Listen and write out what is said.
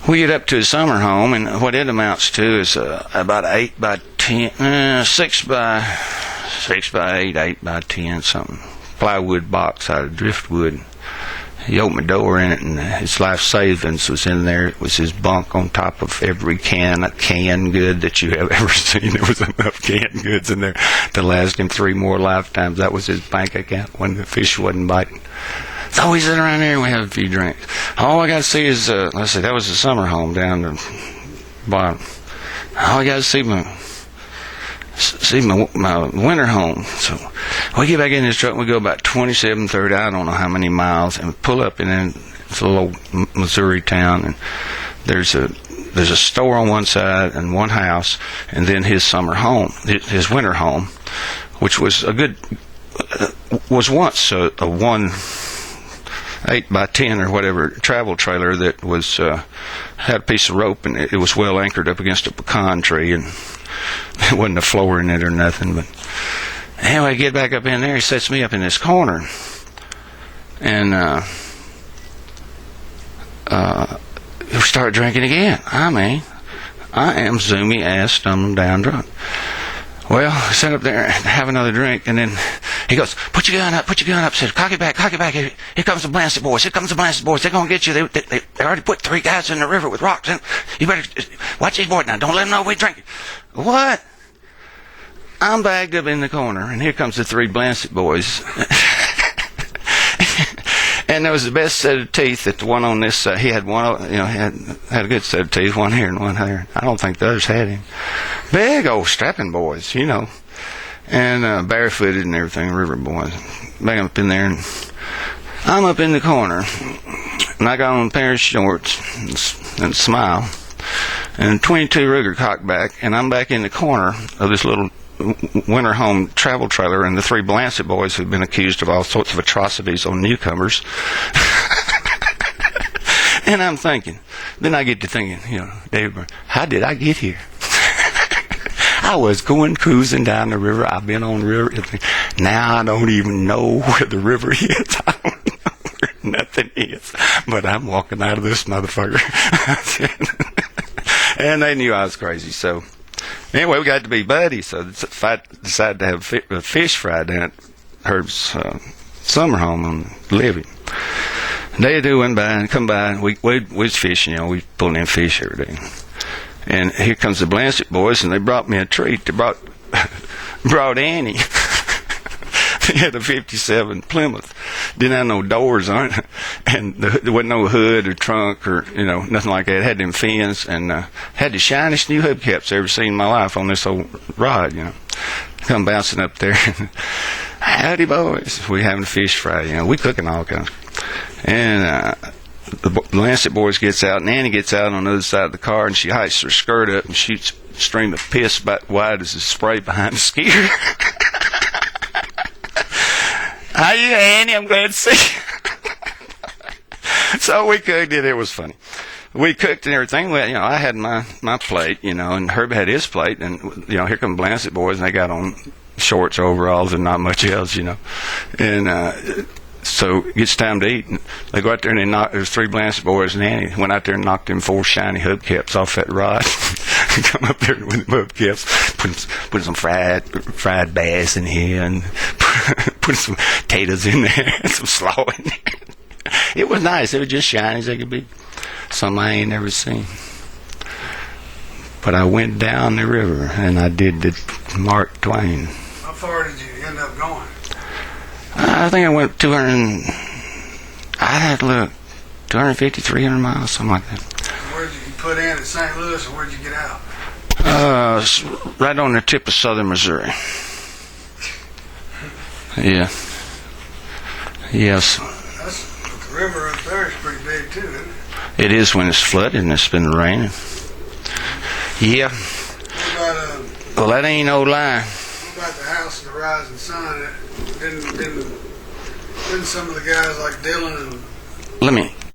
We get up to his summer home, and what it amounts to is about 8 by 10, 6 by 8, 8 by 10, something. Plywood box out of driftwood. He opened the door in it, and his life savings was in there. It was his bunk on top of every can of canned good that you have ever seen. There was enough canned goods in there to last him 3 more lifetimes. That was his bank account when the fish wasn't biting. So we sit around there and we have a few drinks. All I got to see is, let's see, that was the summer home down the bottom. All I got to see my winter home. So we get back in this truck and we go about 27, 30, I don't know how many miles, and we pull up in it's a little Missouri town, and there's a store on one side and one house, and then his summer home, his winter home, which was was once a 8 by 10 or whatever travel trailer that was had a piece of rope, and it was well anchored up against a pecan tree, and there wasn't a floor in it or nothing. But anyway, I get back up in there. He sets me up in this corner, and we start drinking again. I mean, I am zoomy ass, stumbling down drunk. Well, I sat up there and have another drink, and then he goes, put your gun up, said, cock it back, here comes the Blanchett boys, they're gonna get you, they already put 3 guys in the river with rocks, and you better watch these boys now, don't let them know we're drinking. What? I'm bagged up in the corner, and here comes the 3 Blanchett boys. And there was the best set of teeth that the one on this side, he had one, had a good set of teeth, one here and one there. I don't think the others had him. Big old strapping boys, and barefooted and everything, river boys. Back up in there, and I'm up in the corner, and I got on a pair of shorts and smile, and 22 Ruger cocked back, and I'm back in the corner of this little winter home travel trailer, and the 3 Blanchett boys who've been accused of all sorts of atrocities on newcomers. And I'm thinking, then I get to thinking, David, how did I get here? I was going cruising down the river. I've been on the river. Now I don't even know where the river is. I don't know where nothing is. But I'm walking out of this motherfucker. And they knew I was crazy, so anyway, we got to be buddies, so I decided to have a fish fry down at Herb's summer home on Levy. They do went by and come by, and we was fishing, we pulling in fish every day. And here comes the Blanchett boys, and they brought me a treat. They brought Annie. They had a 57 Plymouth. Didn't have no doors on it, and there wasn't no hood or trunk or nothing like that. It had them fins, and had the shiniest new hubcaps I ever seen in my life on this old rod. Come bouncing up there. Howdy, boys. We having a fish fry. We cooking all kinds. And the Blanchett boys gets out, and Annie gets out on the other side of the car, and she hikes her skirt up and shoots a stream of piss about wide as a spray behind the skier. How you, Annie? I'm glad to see you. So we cooked it. It was funny. We cooked and everything. Well, I had my plate, and Herb had his plate, and here come Blanchett boys, and they got on shorts, overalls, and not much else, And so it gets time to eat, and they go out there and there's 3 Blanchett boys, and Annie went out there and knocked them 4 shiny hubcaps off that rod. Come up there with the hubcaps, put some fried bass in here, and put some potatoes in there, and some slaw in there. It was nice. It was just shiny as they could be. Something I ain't never seen. But I went down the river, and I did the Mark Twain. How far did you end up going? I think I went 200. I had to look 250, 300 miles, something like that. Where'd you put in at St. Louis, or where'd you get out? Right on the tip of southern Missouri. Yeah. Yes. The river up there is pretty big too, isn't it? It is when it's flooded and it's been raining. Yeah. What about, well, that ain't no lie. What about the House of the Rising Sun? Didn't some of the guys like Dylan and Let me